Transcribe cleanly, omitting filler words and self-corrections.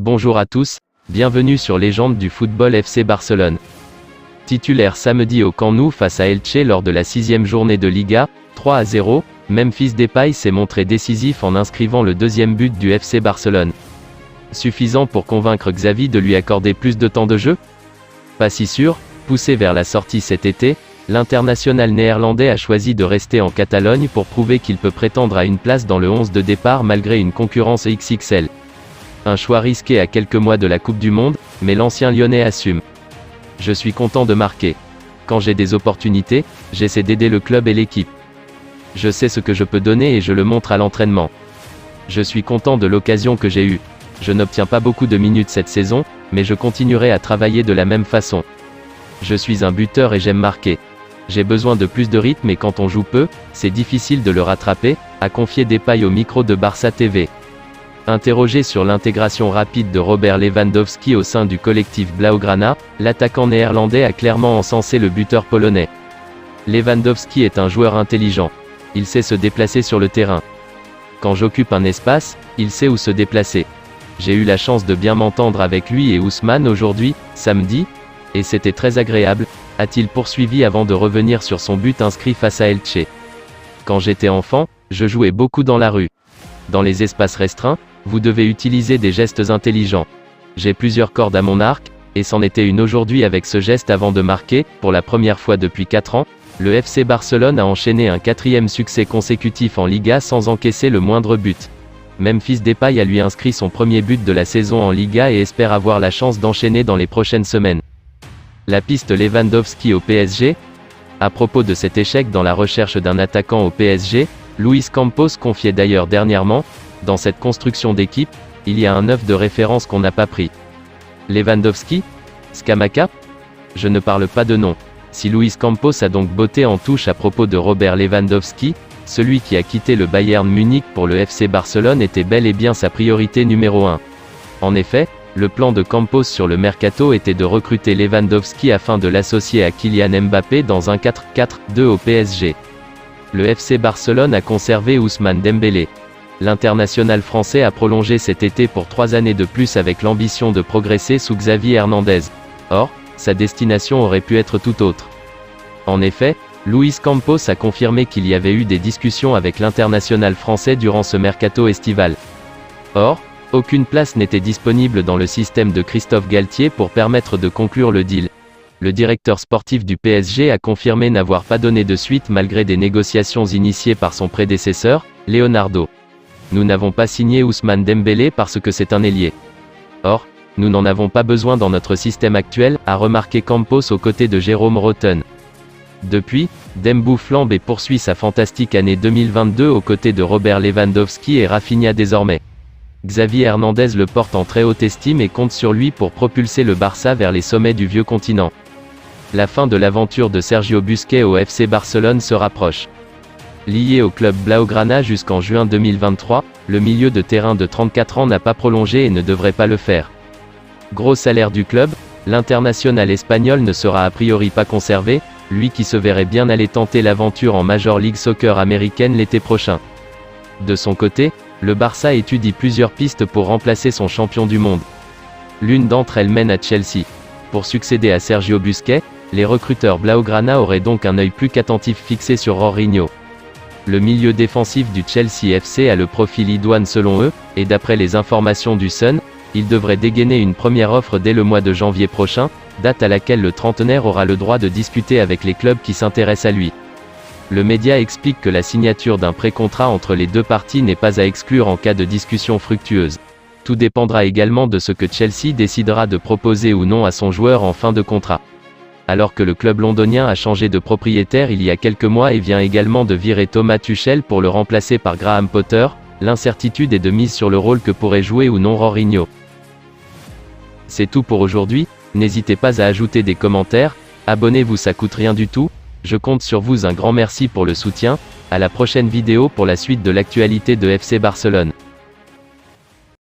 Bonjour à tous, bienvenue sur Légende du football FC Barcelone. Titulaire samedi au Camp Nou face à Elche lors de la 6e journée de Liga, 3-0, Memphis Depay s'est montré décisif en inscrivant le deuxième but du FC Barcelone. Suffisant pour convaincre Xavi de lui accorder plus de temps de jeu? Pas si sûr, poussé vers la sortie cet été, l'international néerlandais a choisi de rester en Catalogne pour prouver qu'il peut prétendre à une place dans le 11 de départ malgré une concurrence XXL. Un choix risqué à quelques mois de la Coupe du Monde, mais l'ancien Lyonnais assume. Je suis content de marquer. Quand j'ai des opportunités, j'essaie d'aider le club et l'équipe. Je sais ce que je peux donner et je le montre à l'entraînement. Je suis content de l'occasion que j'ai eue. Je n'obtiens pas beaucoup de minutes cette saison, mais je continuerai à travailler de la même façon. Je suis un buteur et j'aime marquer. J'ai besoin de plus de rythme et quand on joue peu, c'est difficile de le rattraper, a confié Depay au micro de Barça TV. Interrogé sur l'intégration rapide de Robert Lewandowski au sein du collectif Blaugrana, l'attaquant néerlandais a clairement encensé le buteur polonais. Lewandowski est un joueur intelligent. Il sait se déplacer sur le terrain. Quand j'occupe un espace, il sait où se déplacer. J'ai eu la chance de bien m'entendre avec lui et Ousmane aujourd'hui, samedi, et c'était très agréable, a-t-il poursuivi avant de revenir sur son but inscrit face à Elche. Quand j'étais enfant, je jouais beaucoup dans la rue. Dans les espaces restreints, vous devez utiliser des gestes intelligents. J'ai plusieurs cordes à mon arc, et c'en était une aujourd'hui avec ce geste avant de marquer, pour la première fois depuis 4 ans, le FC Barcelone a enchaîné un 4e succès consécutif en Liga sans encaisser le moindre but. Memphis Depay a lui inscrit son premier but de la saison en Liga et espère avoir la chance d'enchaîner dans les prochaines semaines. La piste Lewandowski au PSG? À propos de cet échec dans la recherche d'un attaquant au PSG, Luis Campos confiait d'ailleurs dernièrement, dans cette construction d'équipe, il y a un œuf de référence qu'on n'a pas pris. Lewandowski? Scamacca? Je ne parle pas de nom. Si Luis Campos a donc botté en touche à propos de Robert Lewandowski, celui qui a quitté le Bayern Munich pour le FC Barcelone était bel et bien sa priorité numéro 1. En effet, le plan de Campos sur le mercato était de recruter Lewandowski afin de l'associer à Kylian Mbappé dans un 4-4-2 au PSG. Le FC Barcelone a conservé Ousmane Dembélé. L'international français a prolongé cet été pour 3 années de plus avec l'ambition de progresser sous Xavi Hernandez. Or, sa destination aurait pu être tout autre. En effet, Luis Campos a confirmé qu'il y avait eu des discussions avec l'international français durant ce mercato estival. Or, aucune place n'était disponible dans le système de Christophe Galtier pour permettre de conclure le deal. Le directeur sportif du PSG a confirmé n'avoir pas donné de suite malgré des négociations initiées par son prédécesseur, Leonardo. Nous n'avons pas signé Ousmane Dembélé parce que c'est un ailier. Or, nous n'en avons pas besoin dans notre système actuel, a remarqué Campos aux côtés de Jérôme Rotten. Depuis, Dembow flambe et poursuit sa fantastique année 2022 aux côtés de Robert Lewandowski et Rafinha désormais. Xavi Hernandez le porte en très haute estime et compte sur lui pour propulser le Barça vers les sommets du vieux continent. La fin de l'aventure de Sergio Busquets au FC Barcelone se rapproche. Lié au club Blaugrana jusqu'en juin 2023, le milieu de terrain de 34 ans n'a pas prolongé et ne devrait pas le faire. Gros salaire du club, l'international espagnol ne sera a priori pas conservé, lui qui se verrait bien aller tenter l'aventure en Major League Soccer américaine l'été prochain. De son côté, le Barça étudie plusieurs pistes pour remplacer son champion du monde. L'une d'entre elles mène à Chelsea. Pour succéder à Sergio Busquets, les recruteurs Blaugrana auraient donc un œil plus qu'attentif fixé sur Jorginho. Le milieu défensif du Chelsea FC a le profil idoine selon eux, et d'après les informations du Sun, il devrait dégainer une première offre dès le mois de janvier prochain, date à laquelle le trentenaire aura le droit de discuter avec les clubs qui s'intéressent à lui. Le média explique que la signature d'un pré-contrat entre les deux parties n'est pas à exclure en cas de discussion fructueuse. Tout dépendra également de ce que Chelsea décidera de proposer ou non à son joueur en fin de contrat. Alors que le club londonien a changé de propriétaire il y a quelques mois et vient également de virer Thomas Tuchel pour le remplacer par Graham Potter, l'incertitude est de mise sur le rôle que pourrait jouer ou non Jorginho. C'est tout pour aujourd'hui, n'hésitez pas à ajouter des commentaires, abonnez-vous, ça coûte rien du tout, je compte sur vous, un grand merci pour le soutien, à la prochaine vidéo pour la suite de l'actualité de FC Barcelone.